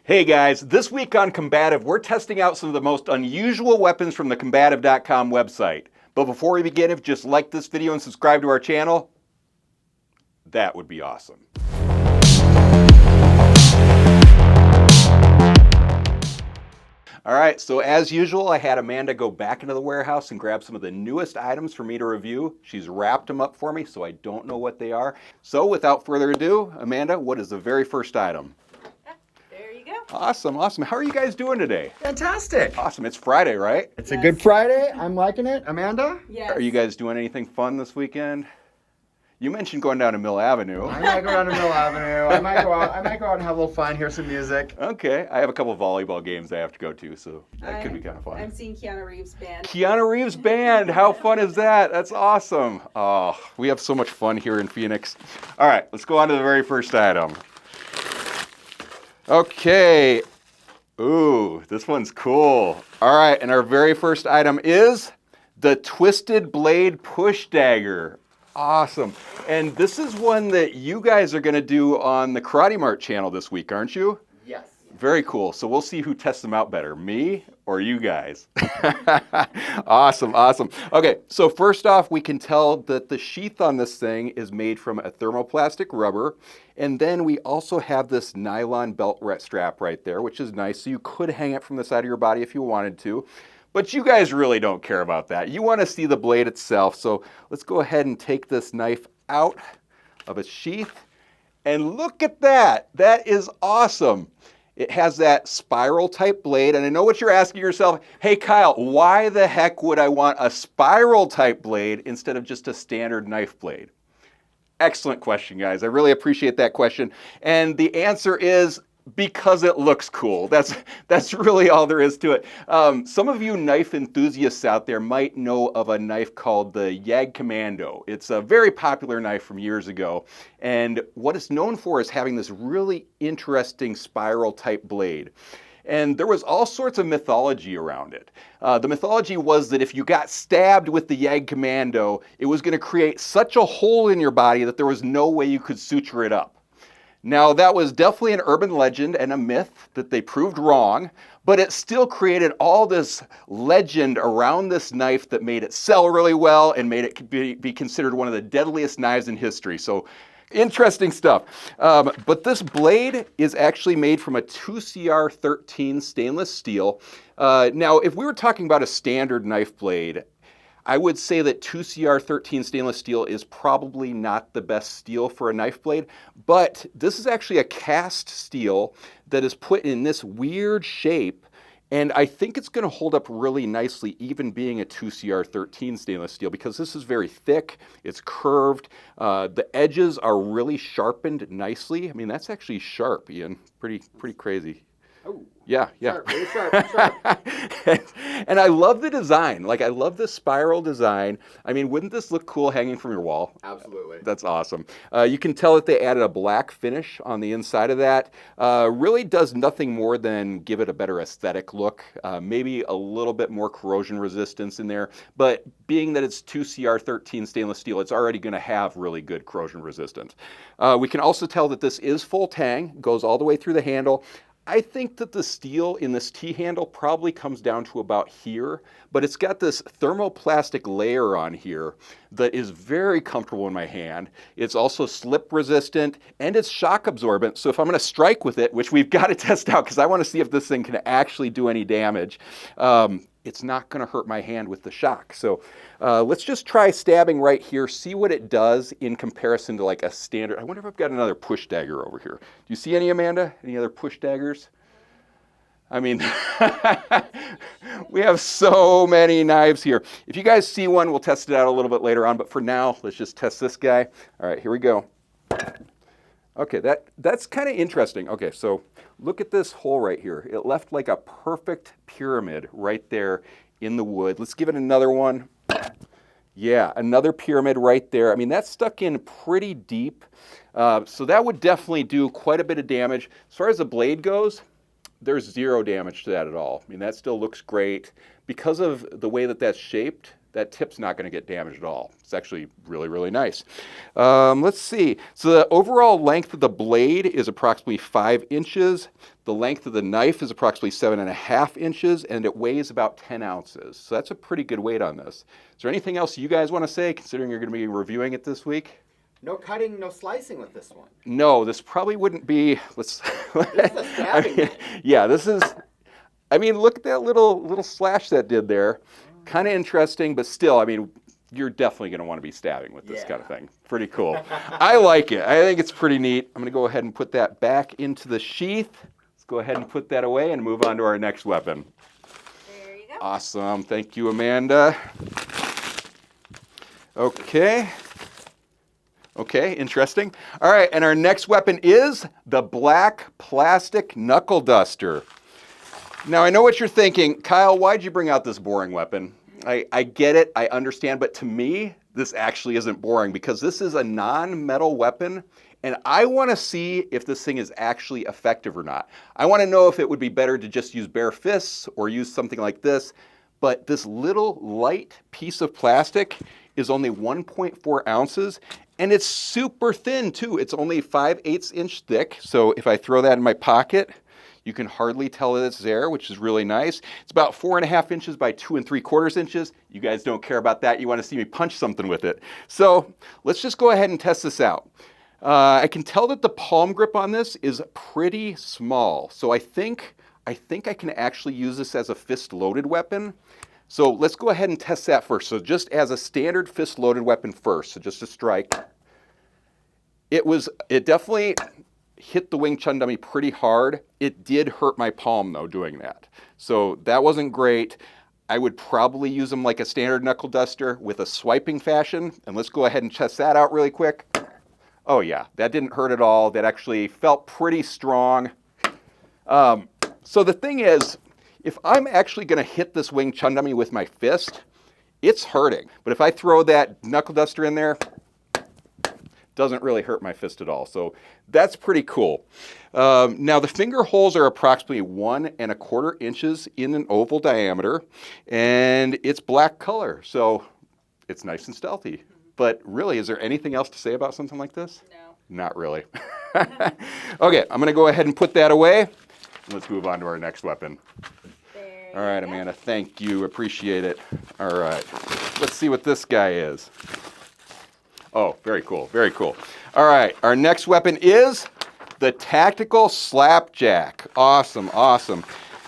Hey guys, this week on Kombativ, we're testing out some of the most unusual weapons from the Kombativ.com website. But before we begin, if you just like this video and subscribe to our channel, that would be awesome. All right, so as usual, I had Amanda go back into the warehouse and grab some of the newest items for me to review. She's wrapped them up for me, so I don't know what they are. So without further ado, Amanda, what is the very first item? There you go. Awesome, awesome. How are you guys doing today? Fantastic. Awesome, it's Friday, right? It's a good Friday. I'm liking it. Amanda? Yes. Are you guys doing anything fun this weekend? You mentioned going down to Mill Avenue. I might go down to Mill Avenue. I might go out and have a little fun, hear some music. Okay, I have a couple of volleyball games I have to go to, so that could be kind of fun. I'm seeing Keanu Reeves' band. Keanu Reeves' band, how fun is that? That's awesome. Oh, we have so much fun here in Phoenix. All right, let's go on to the very first item. Okay. Ooh, this one's cool. All right, and our very first item is the Twisted Blade Push Dagger. Awesome. And this is one that you guys are going to do on the Karate Mart channel this week, aren't you? Yes. Very cool. So we'll see who tests them out better, me or you guys. Awesome, awesome. Okay, so first off, we can tell that the sheath on this thing is made from a thermoplastic rubber. And then we also have this nylon belt strap right there, which is nice. So you could hang it from the side of your body if you wanted to. But you guys really don't care about that. You want to see the blade itself. So let's go ahead and take this knife out of its sheath. And look at that. That is awesome. It has that spiral type blade. And I know what you're asking yourself. Hey, Kyle, why the heck would I want a spiral type blade instead of just a standard knife blade? Excellent question, guys. I really appreciate that question. And the answer is because it looks cool. That's really all there is to it. Some of you knife enthusiasts out there might know of a knife called the Yag Commando. It's a very popular knife from years ago. And what it's known for is having this really interesting spiral type blade. And there was all sorts of mythology around it. The mythology was that if you got stabbed with the Yag Commando, it was going to create such a hole in your body that there was no way you could suture it up. Now, that was definitely an urban legend and a myth that they proved wrong, but it still created all this legend around this knife that made it sell really well and made it be considered one of the deadliest knives in history. So, interesting stuff. But this blade is actually made from a 2CR13 stainless steel. Now, if we were talking about a standard knife blade, I would say that 2CR13 stainless steel is probably not the best steel for a knife blade, but this is actually a cast steel that is put in this weird shape, and I think it's going to hold up really nicely even being a 2CR13 stainless steel because this is very thick, it's curved, the edges are really sharpened nicely. I mean, that's actually sharp, Ian. Pretty crazy. Oh. Yeah. Sharp. And I love the design. Like, I love the spiral design. I mean, wouldn't this look cool hanging from your wall? Absolutely. That's awesome. You can tell that they added a black finish on the inside of that. Really does nothing more than give it a better aesthetic look. Maybe a little bit more corrosion resistance in there. But being that it's 2CR13 stainless steel, it's already going to have really good corrosion resistance. We can also tell that this is full tang, goes all the way through the handle. I think that the steel in this T-handle probably comes down to about here, but it's got this thermoplastic layer on here that is very comfortable in my hand. It's also slip resistant and it's shock absorbent. So if I'm going to strike with it, which we've got to test out because I want to see if this thing can actually do any damage, it's not going to hurt my hand with the shock. So let's just try stabbing right here, see what it does in comparison to like a standard. I wonder if I've got another push dagger over here. Do you see any, Amanda? Any other push daggers? I mean, we have so many knives here. If you guys see one, we'll test it out a little bit later on. But for now, let's just test this guy. All right, here we go. Okay, that's kind of interesting. Okay, so look at this hole right here. It left like a perfect pyramid right there in the wood. Let's give it another one. Yeah, another pyramid right there. I mean, that's stuck in pretty deep. So that would definitely do quite a bit of damage. As far as the blade goes, there's zero damage to that at all. I mean, that still looks great. Because of the way that that's shaped, that tip's not going to get damaged at all. It's actually really, really nice. Let's see. So the overall length of the blade is approximately 5 inches. The length of the knife is approximately 7.5 inches, and it weighs about 10 ounces. So that's a pretty good weight on this. Is there anything else you guys want to say, considering you're going to be reviewing it this week? No cutting, no slicing with this one. No, this probably wouldn't be. This is a stabbing knife. Yeah, this is. I mean, look at that little slash that did there. Kind of interesting, but still, I mean, you're definitely going to want to be stabbing with this kind of thing. Pretty cool. I like it. I think it's pretty neat. I'm going to go ahead and put that back into the sheath. Let's go ahead and put that away and move on to our next weapon. There you go. Awesome. Thank you, Amanda. Okay. Okay, interesting. All right, and our next weapon is the black plastic knuckle duster. Now, I know what you're thinking. Kyle, why'd you bring out this boring weapon? I get it, I understand, but to me, this actually isn't boring because this is a non-metal weapon, and I want to see if this thing is actually effective or not. I want to know if it would be better to just use bare fists or use something like this, but this little light piece of plastic is only 1.4 ounces, and it's super thin too. It's only 5/8 inch thick, so if I throw that in my pocket, you can hardly tell that it's there, which is really nice. It's about 4.5 inches by 2 3/4 inches. You guys don't care about that. You want to see me punch something with it. So let's just go ahead and test this out. I can tell that the palm grip on this is pretty small. So I think I can actually use this as a fist-loaded weapon. So let's go ahead and test that first. So just as a standard fist-loaded weapon first, so just a strike. It definitely hit the Wing Chun dummy pretty hard. It did hurt my palm though doing that. So that wasn't great. I would probably use them like a standard knuckle duster with a swiping fashion. And let's go ahead and test that out really quick. Oh yeah, that didn't hurt at all. That actually felt pretty strong. So the thing is, if I'm actually gonna hit this Wing Chun dummy with my fist, it's hurting. But if I throw that knuckle duster in there, doesn't really hurt my fist at all. So that's pretty cool. Now the finger holes are approximately 1 1/4 inches in an oval diameter, and it's black color. So it's nice and stealthy. But really, is there anything else to say about something like this? No. Not really. Okay, I'm gonna go ahead and put that away. Let's move on to our next weapon. There All right, you go. Amanda, thank you, appreciate it. All right, let's see what this guy is. Oh, very cool, very cool. All right, our next weapon is the tactical slapjack. Awesome, awesome.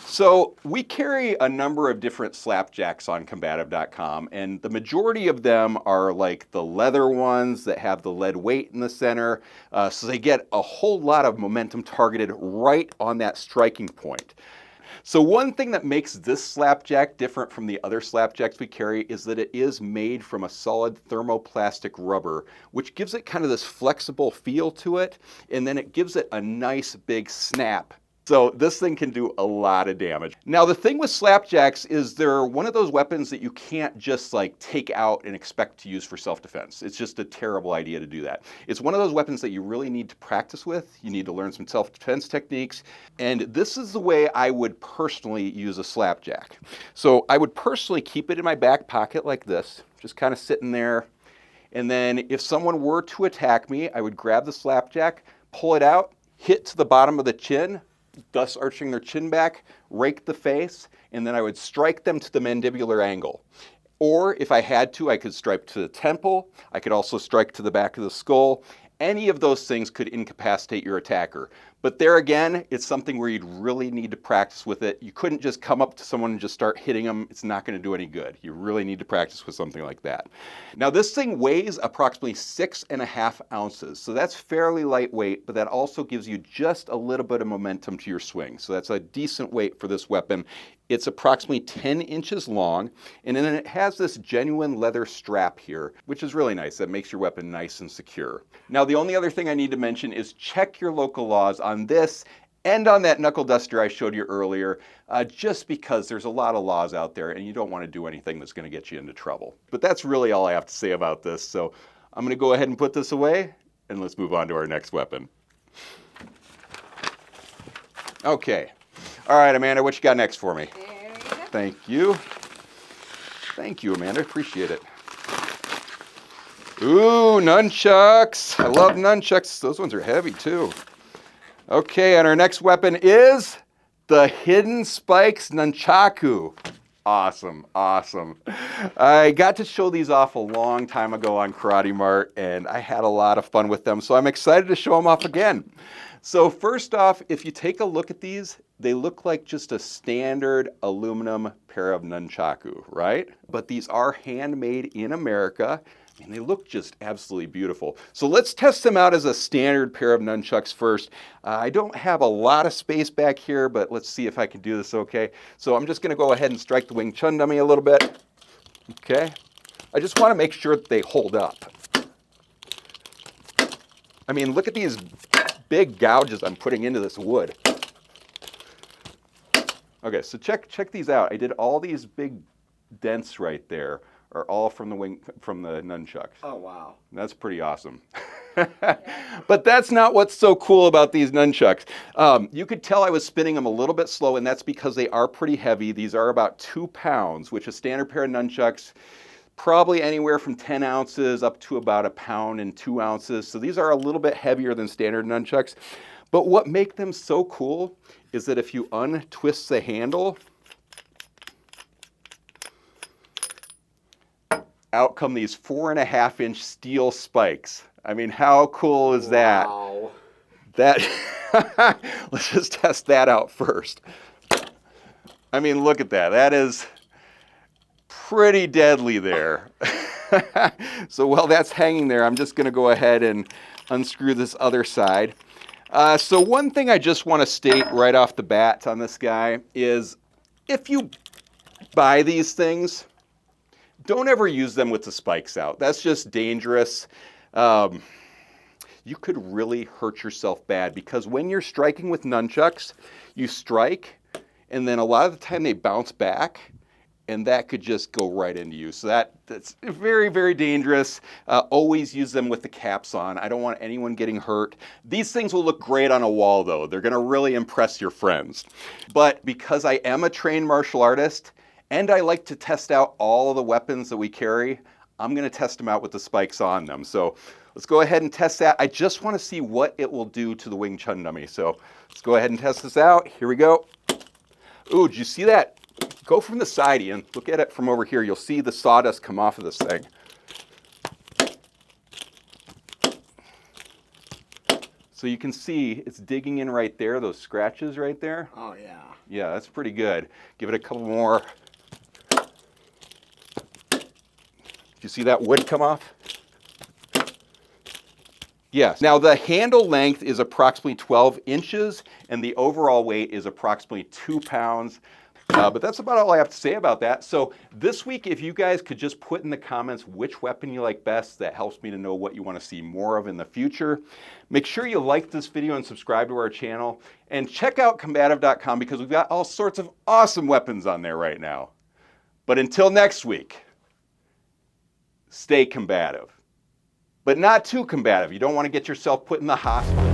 So we carry a number of different slapjacks on Kombativ.com, and the majority of them are like the leather ones that have the lead weight in the center, so they get a whole lot of momentum targeted right on that striking point. So one thing that makes this slapjack different from the other slapjacks we carry is that it is made from a solid thermoplastic rubber, which gives it kind of this flexible feel to it, and then it gives it a nice big snap. So this thing can do a lot of damage. Now the thing with slapjacks is they're one of those weapons that you can't just like take out and expect to use for self-defense. It's just a terrible idea to do that. It's one of those weapons that you really need to practice with. You need to learn some self-defense techniques. And this is the way I would personally use a slapjack. So I would personally keep it in my back pocket like this, just kind of sitting there. And then if someone were to attack me, I would grab the slapjack, pull it out, hit to the bottom of the chin, thus arching their chin back, rake the face, and then I would strike them to the mandibular angle. Or if I had to, I could strike to the temple. I could also strike to the back of the skull. Any of those things could incapacitate your attacker. But there again, it's something where you'd really need to practice with it. You couldn't just come up to someone and just start hitting them. It's not going to do any good. You really need to practice with something like that. Now this thing weighs approximately 6.5 ounces. So that's fairly lightweight, but that also gives you just a little bit of momentum to your swing. So that's a decent weight for this weapon. It's approximately 10 inches long, and then it has this genuine leather strap here, which is really nice. That makes your weapon nice and secure. Now, the only other thing I need to mention is check your local laws on this and on that knuckle duster I showed you earlier, just because there's a lot of laws out there and you don't want to do anything that's going to get you into trouble. But that's really all I have to say about this. So I'm going to go ahead and put this away, and let's move on to our next weapon. Okay. All right, Amanda, what you got next for me? There you go. Thank you. Thank you, Amanda. Appreciate it. Ooh, nunchucks. I love nunchucks. Those ones are heavy too. Okay, and our next weapon is the Hidden Spikes Nunchaku. Awesome, awesome. I got to show these off a long time ago on Karate Mart, and I had a lot of fun with them, so I'm excited to show them off again. So first off, if you take a look at these, they look like just a standard aluminum pair of nunchaku, right? But these are handmade in America, and they look just absolutely beautiful. So let's test them out as a standard pair of nunchucks first. I don't have a lot of space back here, but let's see if I can do this okay. So I'm just gonna go ahead and strike the Wing Chun dummy a little bit. Okay. I just wanna make sure that they hold up. I mean, look at these big gouges I'm putting into this wood. Okay, so check these out. I did all these big dents right there are all from the nunchucks. Oh, wow. That's pretty awesome. But that's not what's so cool about these nunchucks. You could tell I was spinning them a little bit slow, and that's because they are pretty heavy. These are about 2 pounds, which a standard pair of nunchucks, probably anywhere from 10 ounces up to about 1 pound and 2 ounces. So these are a little bit heavier than standard nunchucks. But what makes them so cool is that if you untwist the handle, out come these 4.5-inch steel spikes. I mean, how cool is that? Wow. That, let's just test that out first. I mean, look at that. That is pretty deadly there. So while that's hanging there, I'm just gonna go ahead and unscrew this other side. So one thing I just wanna state right off the bat on this guy is if you buy these things, don't ever use them with the spikes out. That's just dangerous. You could really hurt yourself bad because when you're striking with nunchucks, you strike and then a lot of the time they bounce back and that could just go right into you. So that's very, very dangerous. Always use them with the caps on. I don't want anyone getting hurt. These things will look great on a wall though. They're gonna really impress your friends. But because I am a trained martial artist, and I like to test out all of the weapons that we carry, I'm gonna test them out with the spikes on them. So let's go ahead and test that. I just wanna see what it will do to the Wing Chun dummy. So let's go ahead and test this out. Here we go. Ooh, did you see that? Go from the side, Ian. Look at it from over here. You'll see the sawdust come off of this thing. So you can see it's digging in right there, those scratches right there. Oh, yeah. Yeah, that's pretty good. Give it a couple more. Do you see that wood come off? Yes. Now the handle length is approximately 12 inches and the overall weight is approximately 2 pounds. But that's about all I have to say about that. So this week, if you guys could just put in the comments which weapon you like best, that helps me to know what you want to see more of in the future. Make sure you like this video and subscribe to our channel. And check out Kombativ.com because we've got all sorts of awesome weapons on there right now. But until next week, stay combative. But not too combative. You don't want to get yourself put in the hospital.